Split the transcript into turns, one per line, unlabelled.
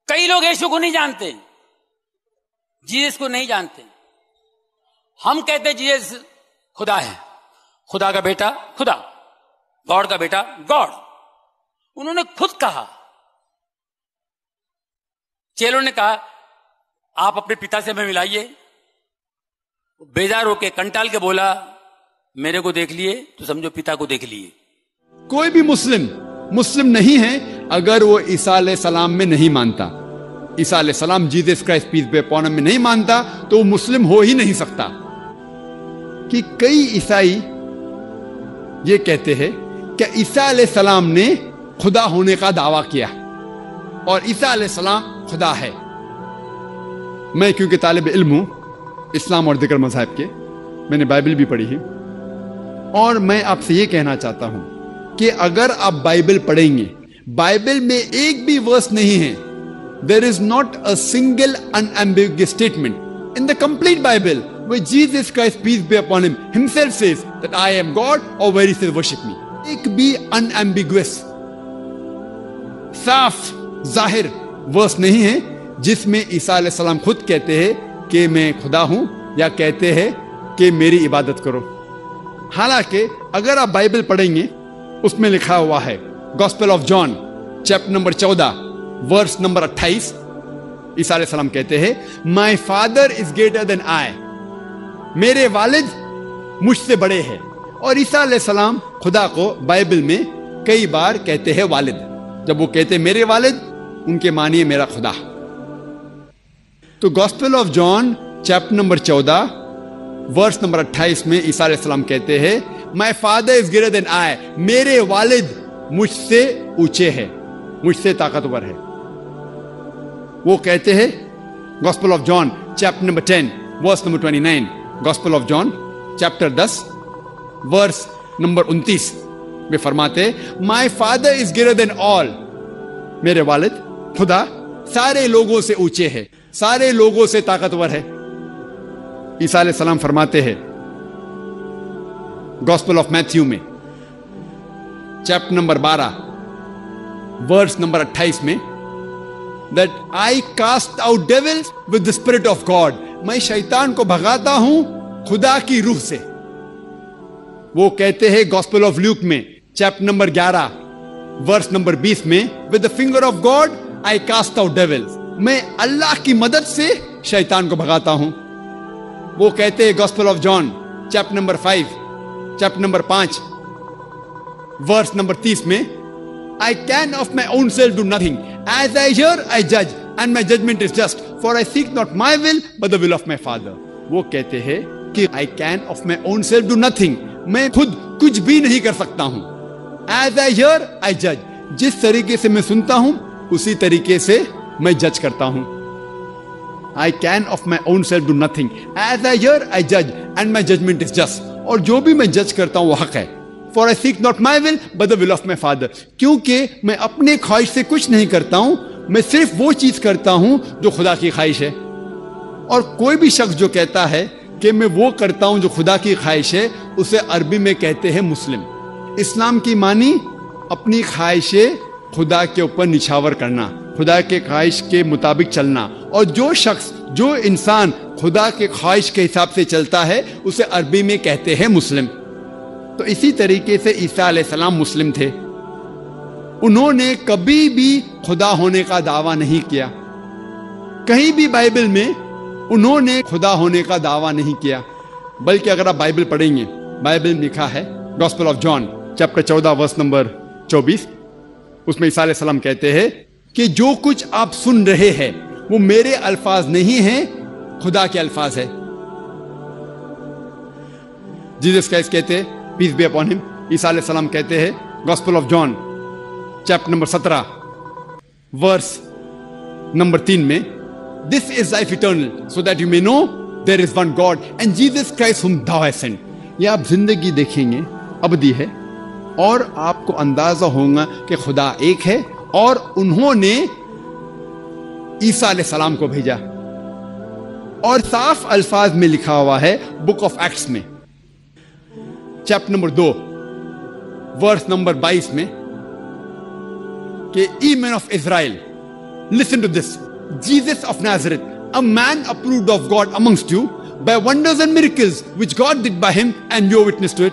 کئی لوگ یسوع کو نہیں جانتے، جیسس کو نہیں جانتے. ہم کہتے جیسس خدا ہے، خدا کا بیٹا خدا، گاڈ کا بیٹا گاڈ. انہوں نے خود کہا، چیلوں نے کہا آپ اپنے پتا سے ہمیں ملائیے. بیزار ہو کے کنٹال کے بولا میرے کو دیکھ لیے تو سمجھو پتا کو دیکھ لیے.
کوئی بھی مسلم نہیں ہے اگر وہ عیسیٰ علیہ السلام میں نہیں مانتا، عیسیٰ علیہ السلام Jesus Christ peace be upon him میں نہیں مانتا تو وہ مسلم ہو ہی نہیں سکتا. کہ کئی عیسائی یہ کہتے ہیں کہ عیسیٰ علیہ السلام نے خدا ہونے کا دعویٰ کیا اور عیسیٰ علیہ السلام خدا ہے. میں کیونکہ طالب علم ہوں اسلام اور دیگر مذاہب کے، میں نے بائبل بھی پڑھی ہے، اور میں آپ سے یہ کہنا چاہتا ہوں کہ اگر آپ بائبل پڑھیں گے، بائبل میں ایک بھی ورس نہیں ہے. There is not a single unambiguous statement in the complete Bible where Jesus Christ, peace be upon him, himself says that I am God, or where he says worship me. ایک بھی unambiguous صاف ظاہر ورس نہیں ہے جس میں عیسیٰ علیہ السلام خود کہتے ہیں کہ میں خدا ہوں یا کہتے ہیں کہ میری عبادت کرو. حالانکہ اگر آپ بائبل پڑھیں گے اس میں لکھا ہوا ہے gospel of John chapter number 14 verse number 28، Isa علیہ السلام کہتے ہیں my father is greater than آئی، میرے والد مجھ سے بڑے ہیں. اور عیسیٰ علیہ السلام خدا کو بائبل میں کئی بار کہتے ہیں والد. جب وہ کہتے ہیں میرے والد، ان کے معنی ہے میرا خدا. تو gospel of John chapter number 14 verse number 28 میں عیسیٰ علیہ السلام کہتے ہیں my father is greater than آئی، میرے والد مجھ سے اونچے ہیں، مجھ سے طاقتور ہے. وہ کہتے ہیں gospel of John chapter number 10 verse number 29، gospel of John chapter 10 verse number 29 میں فرماتے my father is greater than آل، میرے والد خدا سارے لوگوں سے اونچے ہے، سارے لوگوں سے طاقتور ہے. عیسیٰ علیہ السلام فرماتے ہیں گاسپل آف میتھیو میں چیپٹر نمبر 12 ورس نمبر 28 میں that I cast out devils with the spirit of God، میں شیطان کو بھگاتا ہوں خدا کی روح سے. وہ کہتے ہیں گاسپل آف لیوک میں چیپٹر نمبر 11 ورس نمبر 20 میں with the finger of God I cast out devils، میں اللہ کی مدد سے شیطان کو بھگاتا ہوں. وہ کہتے ہیں gospel of John chapter number 5 chapter number 5 verse number 30 میں I can of my own self do nothing. As I hear, I judge, and my judgment is just. For I seek not my will, but the will of my Father. وہ کہتے ہیں کہ I can of my own self do nothing. میں خود کچھ بھی نہیں کر سکتا ہوں. As I hear, I judge. جس طریقے سے میں سنتا ہوں اسی طریقے سے میں جج کرتا ہوں. I can of my own self do nothing. As I hear, I judge, and my judgment is just. اور جو بھی میں جج کرتا ہوں وہ حق ہے. For I seek not my will, but the will of my Father. کیونکہ میں اپنے خواہش سے کچھ نہیں کرتا ہوں، میں صرف وہ چیز کرتا ہوں جو خدا کی خواہش ہے. اور کوئی بھی شخص جو کہتا ہے کہ میں وہ کرتا ہوں جو خدا کی خواہش ہے، اسے عربی میں کہتے ہیں مسلم. اسلام کی معنی اپنی خواہشیں خدا کے اوپر نچھاور کرنا، خدا کے خواہش کے مطابق چلنا. اور جو شخص جو انسان خدا کے خواہش کے حساب سے چلتا ہے اسے عربی میں کہتے ہیں مسلم. تو اسی طریقے سے عیسیٰ علیہ السلام مسلم تھے. انہوں نے کبھی بھی خدا ہونے کا دعویٰ نہیں کیا. کہیں بھی بائبل میں انہوں نے خدا ہونے کا دعویٰ نہیں کیا. بلکہ اگر آپ بائبل پڑھیں گے، بائبل میں لکھا ہے gospel of John chapter 14 verse number 24، اس میں عیسیٰ علیہ السلام کہتے ہیں کہ جو کچھ آپ سن رہے ہیں وہ میرے الفاظ نہیں ہیں، خدا کے الفاظ ہے. جیسس کرائسٹ کہتے ہیں پیس بی اپون ہم، عیسیٰ علیہ السلام کہتے ہیں gospel of John chapter number 17 verse number 3 میں this is life eternal so that you may know there is one God and Jesus Christ ہم thou hast sent. یہ آپ زندگی دیکھیں گے ابدی ہے اور آپ کو اندازہ ہوگا کہ خدا ایک ہے اور انہوں نے عیسیٰ علیہ السلام کو بھیجا. اور صاف الفاظ میں لکھا ہوا ہے بک آف ایکٹس میں چیپٹر نمبر 2 ورس نمبر 22 میں کہ ye men of Israel Listen to this. Jesus of Nazareth, a man approved of God amongst you by wonders and miracles which God did by him, and you witness to it.